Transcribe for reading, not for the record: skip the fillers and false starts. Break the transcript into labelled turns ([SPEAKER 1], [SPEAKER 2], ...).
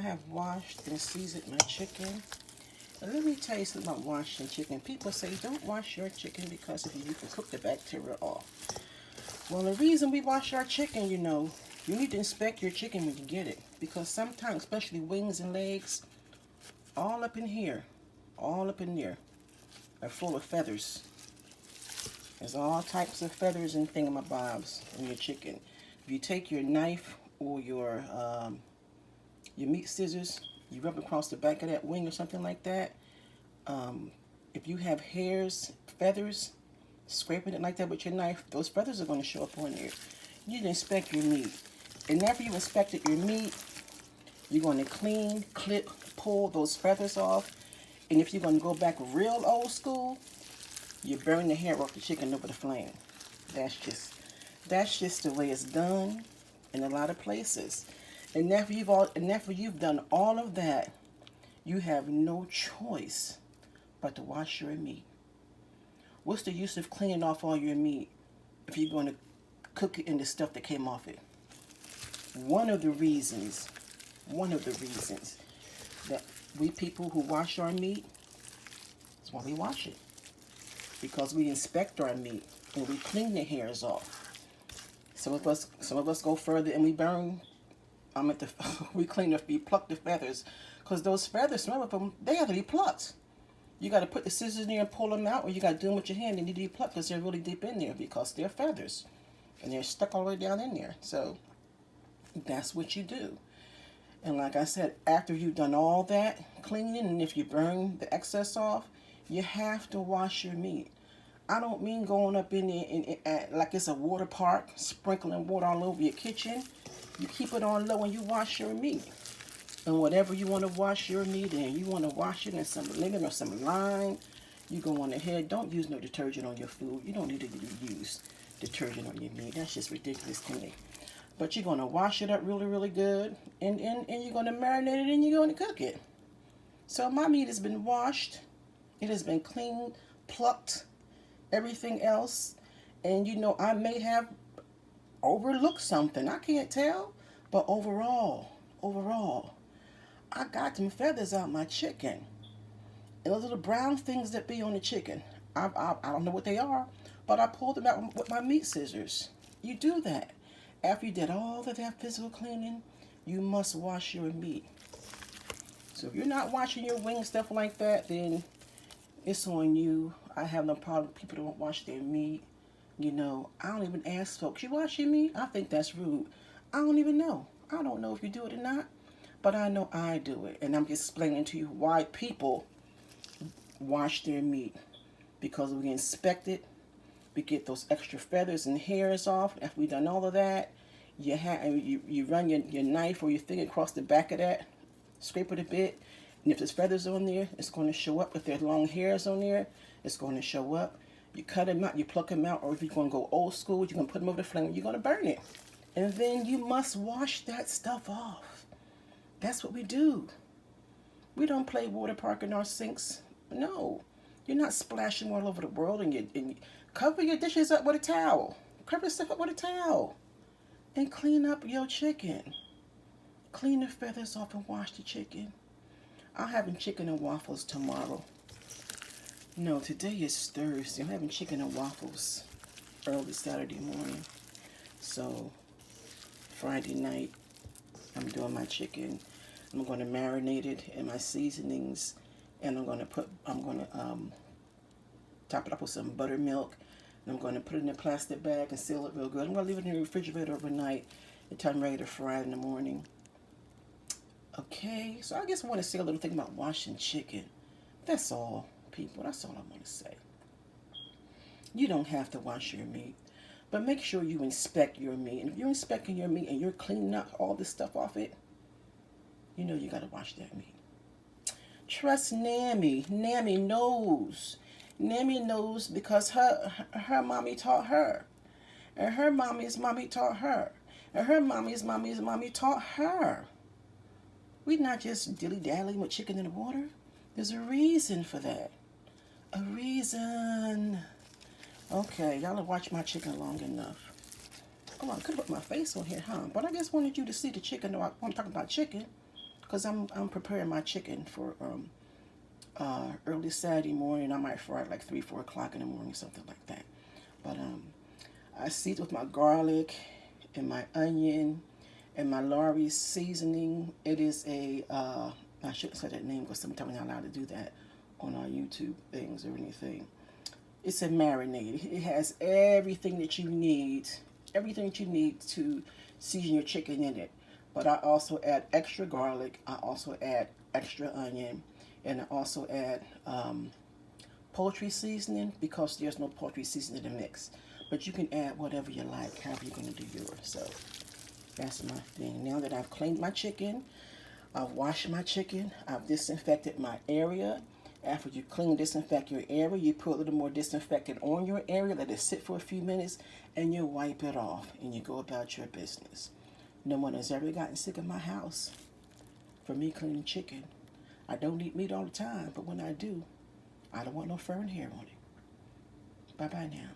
[SPEAKER 1] I have washed and seasoned my chicken. And let me tell you something about washing chicken. People say don't wash your chicken because if you can cook the bacteria off. Well, the reason we wash our chicken, you need to inspect your chicken when you get it. Because sometimes, especially wings and legs, all up in here, all up in there, are full of feathers. There's all types of feathers and thingamabobs in your chicken. If you take your knife or your meat scissors, you rub it across the back of that wing or something like that. If you have hairs, feathers, scraping it like that with your knife, those feathers are going to show up on there. You need to inspect your meat. And after you've inspected your meat, you're going to clean, clip, pull those feathers off. And if you're going to go back real old school, you burn the hair off the chicken over the flame. That's just the way it's done in a lot of places. And after you've done all of that, you have no choice but to wash your meat. What's the use of cleaning off all your meat if you're going to cook it in the stuff that came off it? One of the reasons that we people who wash our meat is why we wash it. Because we inspect our meat and we clean the hairs off. Some of us go further and we burn. We pluck the feathers, because those feathers, some of them, they have to be plucked. You got to put the scissors in there and pull them out, or you got to do them with your hand. They need to be plucked because they're really deep in there because they're feathers, and they're stuck all the way down in there. So that's what you do. And like I said, after you've done all that cleaning, and if you burn the excess off, you have to wash your meat. I don't mean going up in there like it's a water park, sprinkling water all over your kitchen. You keep it on low and you wash your meat. And whatever you want to wash your meat in, you want to wash it in some lemon or some lime, you go on ahead. Don't use no detergent on your food. You don't need to use detergent on your meat. That's just ridiculous to me. But you're going to wash it up really, really good, and you're going to marinate it, and you're going to cook it. So my meat has been washed. It has been cleaned, plucked, everything else. And I may have overlooked something. I can't tell. But overall, I got them feathers out my chicken. And those little brown things that be on the chicken. I don't know what they are, but I pulled them out with my meat scissors. You do that. After you did all of that physical cleaning, you must wash your meat. So if you're not washing your wings, stuff like that, then it's on you. I have no problem with people don't wash their meat. I don't even ask folks, you wash your meat? I think that's rude. I don't even know. I don't know if you do it or not, but I know I do it. And I'm just explaining to you why people wash their meat. Because we inspect it, we get those extra feathers and hairs off. After we've done all of that, you run your knife or your thing across the back of that, scrape it a bit, and if there's feathers on there, it's going to show up. If there's long hairs on there, it's going to show up. You cut them out, you pluck them out, or if you're going to go old school, you're going to put them over the flame, you're going to burn it. And then you must wash that stuff off. That's what we do. We don't play water park in our sinks. No. You're not splashing all over the world, and you cover your dishes up with a towel. Cover stuff up with a towel. And clean up your chicken. Clean the feathers off and wash the chicken. I'm having chicken and waffles tomorrow. No, today is Thursday. I'm having chicken and waffles early Saturday morning. So Friday night, I'm doing my chicken. I'm going to marinate it in my seasonings, and I'm going to top it up with some buttermilk, and I'm going to put it in a plastic bag and seal it real good. I'm going to leave it in the refrigerator overnight until I'm ready to fry it in the morning. Okay, so I guess I want to say a little thing about washing chicken. That's all, people. That's all I want to say. You don't have to wash your meat, but make sure you inspect your meat. And if you're inspecting your meat and you're cleaning up all this stuff off it, you got to wash that meat. Trust Nammy. Nammy knows. Nammy knows because her mommy taught her. And her mommy's mommy taught her. And her mommy's mommy taught her. We're not just dilly-dallying with chicken in the water. There's a reason for that. A reason. Okay, y'all have watched my chicken long enough. Oh, I could put my face on here, huh? But I just wanted you to see the chicken. I'm talking about chicken. because I'm preparing my chicken for early Saturday morning. I might fry it like 3, 4 o'clock in the morning, something like that. But I seasoned with my garlic and my onion and my Lawry's seasoning. It is a I shouldn't say that name because sometimes we're not allowed to do that on our YouTube things or anything. It's a marinade. It has everything that you need, to season your chicken in it. But I also add extra garlic. I also add extra onion, and I also add poultry seasoning because there's no poultry seasoning in the mix. But you can add whatever you like, however you're going to do yours. So that's my thing. Now that I've cleaned my chicken, I've washed my chicken, I've disinfected my area. After you clean, disinfect your area, you put a little more disinfectant on your area, let it sit for a few minutes, and you wipe it off, and you go about your business. No one has ever gotten sick in my house for me cleaning chicken. I don't eat meat all the time, but when I do, I don't want no fur and hair on it. Bye-bye now.